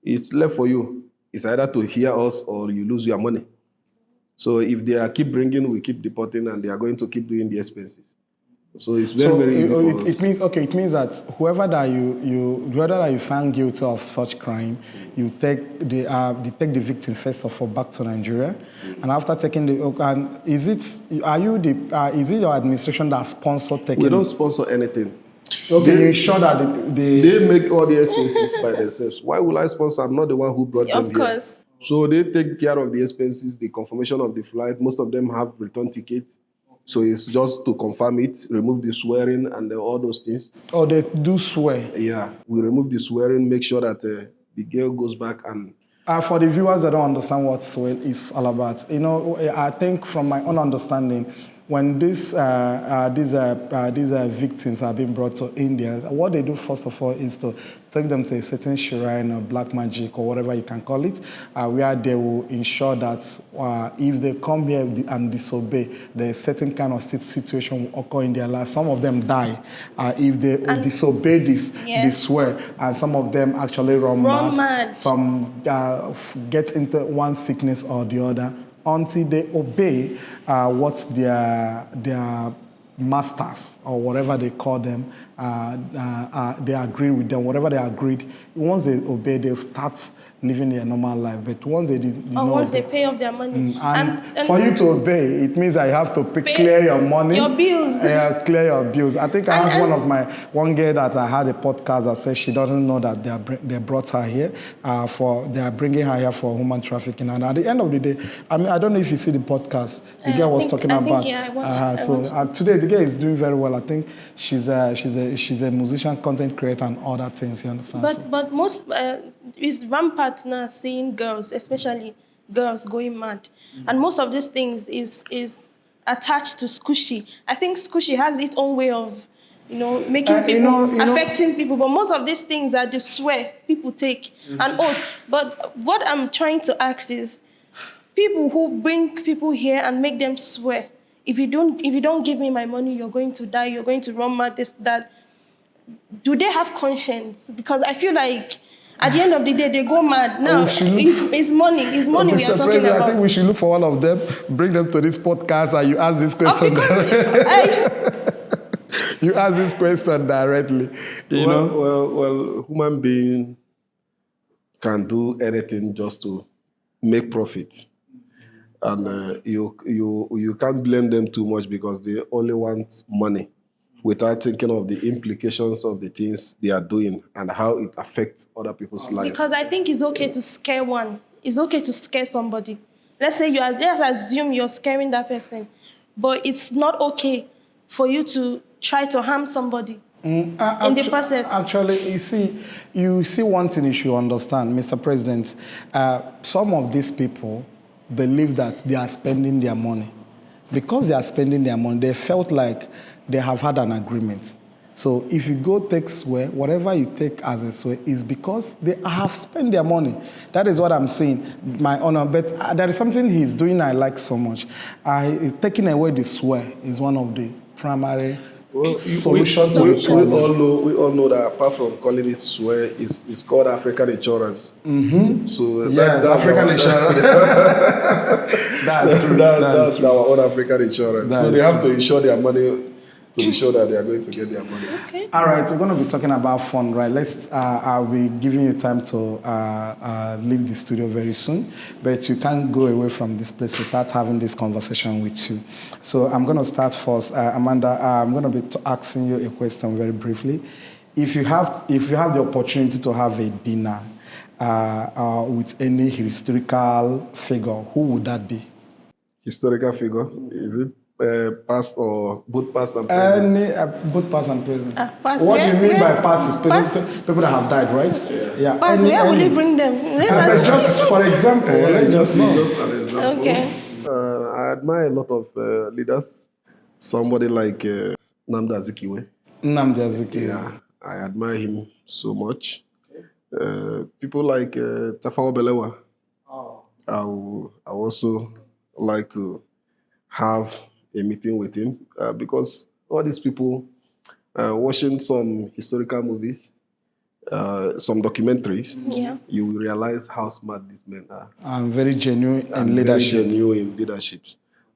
It's left for you. It's either to hear us or you lose your money. So if they are keep bringing, we keep deporting, and they are going to keep doing the expenses. So it's very easy for us. It means that whoever that you find guilty of such crime, you take the victim first of all back to Nigeria, and after taking is it your administration that sponsor taking? We don't sponsor anything. Okay, you ensure that they make all the expenses by themselves. Why will I sponsor? I'm not the one who brought them here. Of course. So they take care of the expenses, the confirmation of the flight. Most of them have return tickets. So it's just to confirm it, remove the swearing and all those things. Oh, they do swear? Yeah, we remove the swearing, make sure that the girl goes back and... For the viewers that don't understand what swear is all about, I think from my own understanding, when these victims are being brought to India, what they do first of all is to take them to a certain shrine or black magic or whatever you can call it, where they will ensure that if they come here and disobey, there's a certain kind of situation will occur in their life. Some of them die if they disobey this, they swear, and some of them actually run mad from get into one sickness or the other, until they obey what their masters or whatever they call them, they agree with them, whatever they agreed. Once they obey, they'll start living their normal life. But once they they pay off their money. And for you to obey, it means that you have to clear your money. Your bills. Clear your bills. I think I have one girl that I had a podcast that says she doesn't know that they brought her here they are bringing her here for human trafficking. And at the end of the day, I don't know if you see the podcast. The girl was talking about. I watched. Today the girl is doing very well. I think she's a musician, content creator, and all that things. You understand? But most is rampant now, seeing girls, especially girls, going mad, and most of these things is attached to scoochie. I think scoochie has its own way of, making people, affecting people. But most of these things are the swear people take and oath. But what I'm trying to ask is, people who bring people here and make them swear, if you don't give me my money, you're going to die, you're going to run mad, this, that. Do they have conscience? Because I feel like at the end of the day, they go mad. Now, it's money. It's money we are talking about. I think we should look for one of them, bring them to this podcast, and you ask this question you ask this question directly. Well, human being can do anything just to make profit. And you can't blame them too much because they only want money, without thinking of the implications of the things they are doing and how it affects other people's lives. Because I think it's okay to scare one. It's okay to scare somebody. Let's say let's assume you're scaring that person, but it's not okay for you to try to harm somebody in the process. Actually, you see one thing you should understand, Mr. President. Some of these people believe that they are spending their money. Because they are spending their money, they felt like they have had an agreement. So if you go take swear, whatever you take as a swear is because they have spent their money. That is what I'm saying, my honor. But there is something he's doing I like so much. Taking away the swear is one of the primary solutions to the problem. We all know that apart from calling it swear, it's called African insurance. Mm-hmm. So that's African insurance. That's true. That's our own African insurance. So they have to insure their money to be sure that they are going to get their money. Okay. All right, we're going to be talking about fun, right? I'll be giving you time to leave the studio very soon, but you can't go away from this place without having this conversation with you. So I'm going to start first. Amanda, I'm going to be asking you a question very briefly. If you have the opportunity to have a dinner with any historical figure, who would that be? Historical figure, is it? past or both past and present? Both past and present. Past, What do you mean by where- past is present to people that have died, right? Yeah. Past, where will you bring them? But just for example, let's just know. Just an example. Okay. I admire a lot of leaders. Somebody like Nnamdi Azikiwe. Nnamdi Azikiwe. Yeah, I admire him so much. People like Tafawa Balewa. I would also like to have a meeting with him because all these people watching some historical movies, some documentaries, you will realize how smart these men are. And very genuine in And leadership. Very genuine in leadership.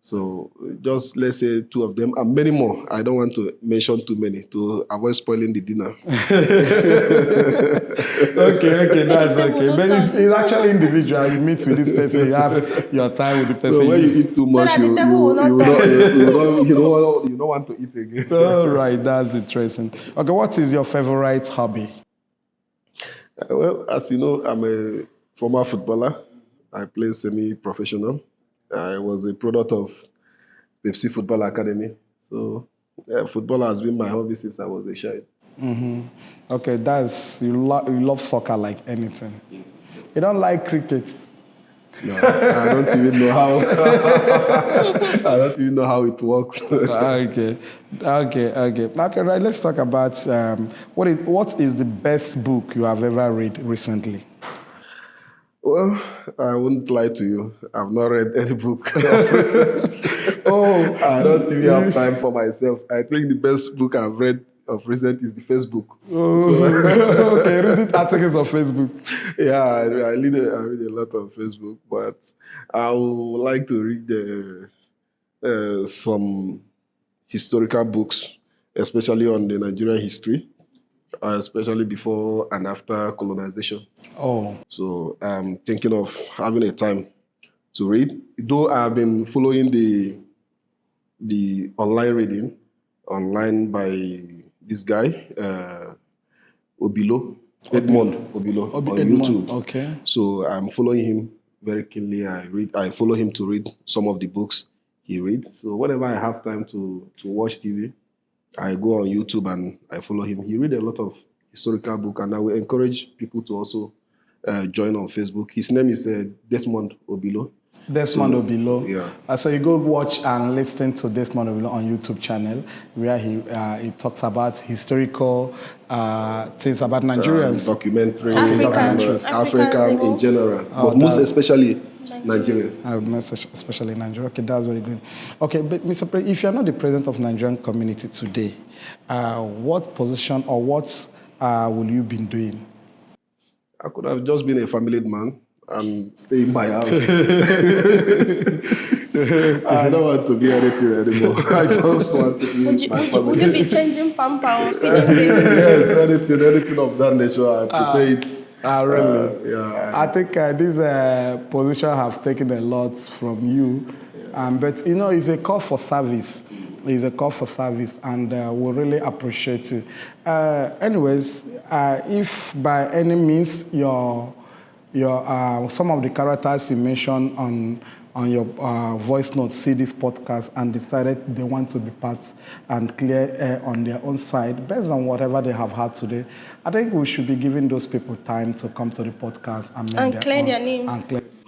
So just let's say two of them and many more. I don't want to mention too many to avoid spoiling the dinner. Okay, that's okay. But it's actually individual. You meet with this person, you have your time with the person. So when you eat too much, that the you table will not don't want to eat again. All right, that's interesting. Okay, what is your favorite hobby? Well, as you know, I'm a former footballer. I play semi-professional. I was a product of Pepsi Football Academy. So football has been my hobby since I was a child. Okay, you love soccer like anything. You don't like cricket. No, I don't even know how. I don't even know how it works. Okay. Right. Let's talk about what is the best book you have ever read recently? Well, I wouldn't lie to you. I've not read any book. I don't even have time for myself. I think the best book I've read of recent is the Facebook. Okay, reading articles on Facebook. Yeah, I read a lot on Facebook, but I would like to read some historical books, especially on the Nigerian history, especially before and after colonization. So I'm thinking of having a time to read. Though I've been following the online reading, online by this guy, Edmond Obilo on YouTube. Okay. So I'm following him very keenly. I follow him to read some of the books he reads. So whenever I have time to watch TV, I go on YouTube and I follow him. He reads a lot of historical books, and I will encourage people to also join on Facebook. His name is Desmond Obilo. Desmond Obilo. Yeah. So you go watch and listen to Desmond Obilo on YouTube channel, where he talks about historical things about Nigerians. Documentary, Africans in general, but most especially Nigeria. Especially Nigeria. Okay, that's very good. Okay, but Mr. President, if you're not the president of Nigerian community today, what position or what will you be doing? I could have just been a family man and stay in my house. I don't want to be anything anymore. I just want to be my family. Would you be changing pamper or feeding baby? Yes, anything of that nature. I prefer it. Really? Yeah. I think this position has taken a lot from you. But, it's a call for service. It's a call for service, and we really appreciate you. Anyways, if by any means your some of the characters you mentioned on your voice note see this podcast and decided they want to be part and clear air on their own side based on whatever they have had today, I think we should be giving those people time to come to the podcast and clear their name.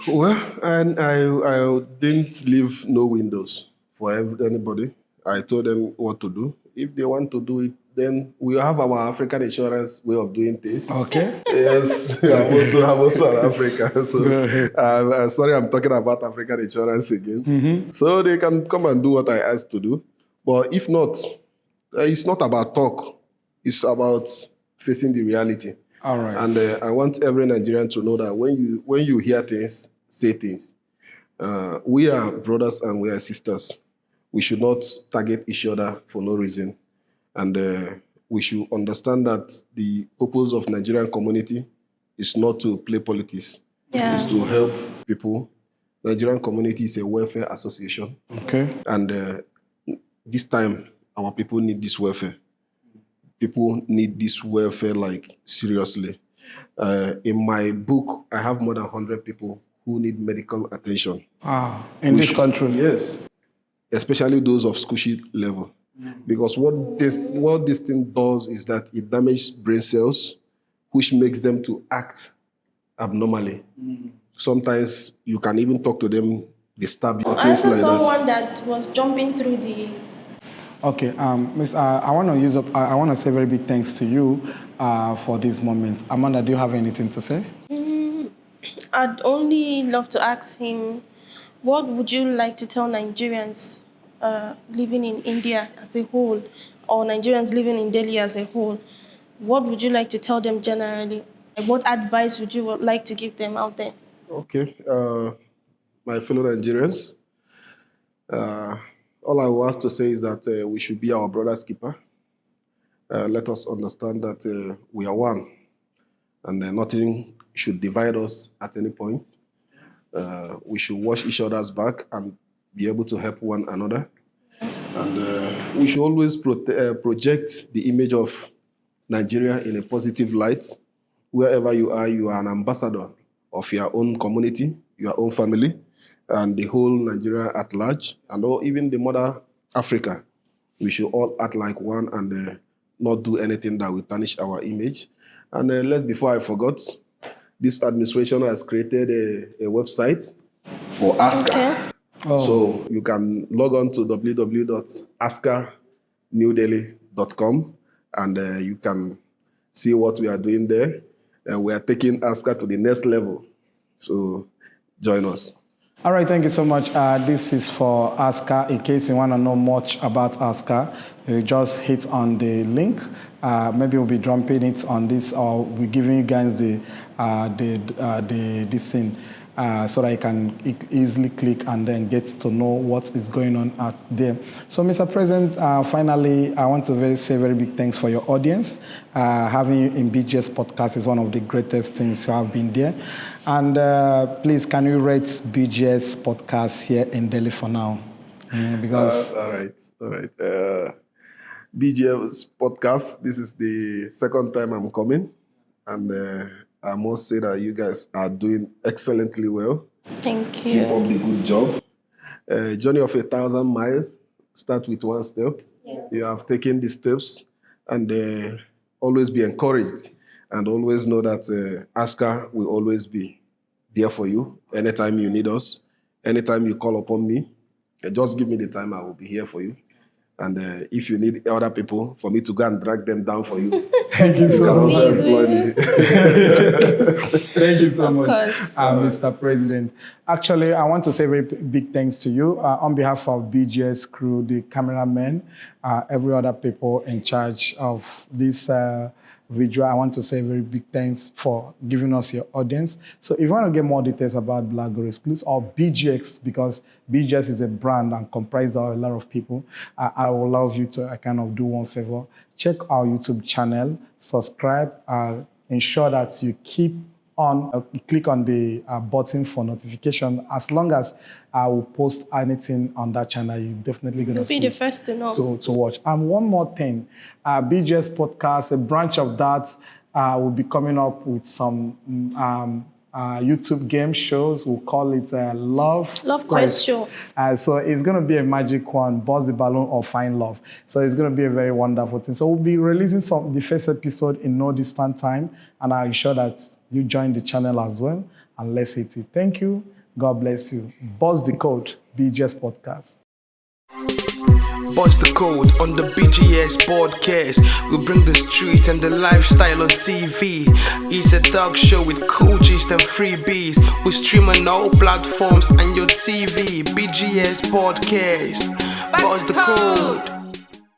Well, and I didn't leave no windows for anybody. I told them what to do. If they want to do it, then we have our African insurance way of doing things. Okay. Yes, I'm also an African. So I'm sorry, I'm talking about African insurance again. Mm-hmm. So they can come and do what I asked to do. But if not, it's not about talk. It's about facing the reality. All right. And I want every Nigerian to know that when you hear things, say things. We are brothers and we are sisters. We should not target each other for no reason. And we should understand that the purpose of Nigerian community is not to play politics. Yeah. It's to help people. Nigerian community is a welfare association. Okay. And this time, our people need this welfare. People need this welfare, seriously. In my book, I have more than 100 people who need medical attention. In this country? Yes. especially those of scoochie level. Because what this thing does is that it damages brain cells, which makes them to act abnormally. Sometimes you can even talk to them, disturb you. I saw someone that was jumping through the... Okay, Miss, I want to say very big thanks to you for this moment. Amanda, do you have anything to say? I'd only love to ask him, what would you like to tell Nigerians living in India as a whole, or Nigerians living in Delhi as a whole? What would you like to tell them generally? What advice would you like to give them out there? Okay, my fellow Nigerians, all I want to say is that we should be our brother's keeper. Let us understand that we are one, and nothing should divide us at any point. We should watch each other's back and be able to help one another. And we should always project the image of Nigeria in a positive light. Wherever you are an ambassador of your own community, your own family, and the whole Nigeria at large, and even the mother Africa. We should all act like one and not do anything that will tarnish our image. And before I forgot, this administration has created a website for AINSCA. Okay. Oh. So you can log on to www.ascarnewdelhi.com and you can see what we are doing there. We are taking AINSCA to the next level. So join us. All right, thank you so much. This is for AINSCA. In case you want to know much about AINSCA, you just hit on the link. Maybe we'll be dropping it on this, or we're giving you guys this thing so that you can easily click and then get to know what is going on out there. So, Mr. President, finally, I want to say very big thanks for your audience. Having you in BGX Podcast is one of the greatest things to have been there. And please, can you rate BGX Podcast here in Delhi for now? Because all right. BGX Podcast, this is the second time I'm coming. And I must say that you guys are doing excellently well. Thank you. Keep up the good job. Journey of 1,000 miles, start with one step. Yeah. You have taken the steps, and always be encouraged, and always know that AINSCA will always be there for you. Anytime you need us, anytime you call upon me, just give me the time, I will be here for you. And if you need other people, for me to go and drag them down for you, thank you so can much. also employ me. Thank you so much, course. Mr. President. Actually, I want to say very big thanks to you on behalf of BGS crew, the cameramen, every other people in charge of this video. I want to say very big thanks for giving us your audience. So if you want to get more details about Black Gold Exclusive or BGX, because BGX is a brand and comprises of a lot of people, I would love you to kind of do one favor. Check our YouTube channel, subscribe, ensure that you keep on, click on the button for notification. As long as I will post anything on that channel, you're definitely going to see. Be the first to know. To watch. And one more thing, BGS Podcast, a branch of that, will be coming up with some YouTube game shows. We'll call it Love Quest Show. So it's going to be a magic one, Buzz the Balloon or Find Love. So it's going to be a very wonderful thing. So we'll be releasing the first episode in no distant time, and I'm sure that you join the channel as well. And let's hit it. Thank you. God bless you. Buzz the code, BGS Podcast. Buzz the code on the BGX Podcast. We bring the street and the lifestyle on TV. It's a talk show with cool gist and freebies. We stream on all platforms and your TV. BGX Podcast. Buzz the code.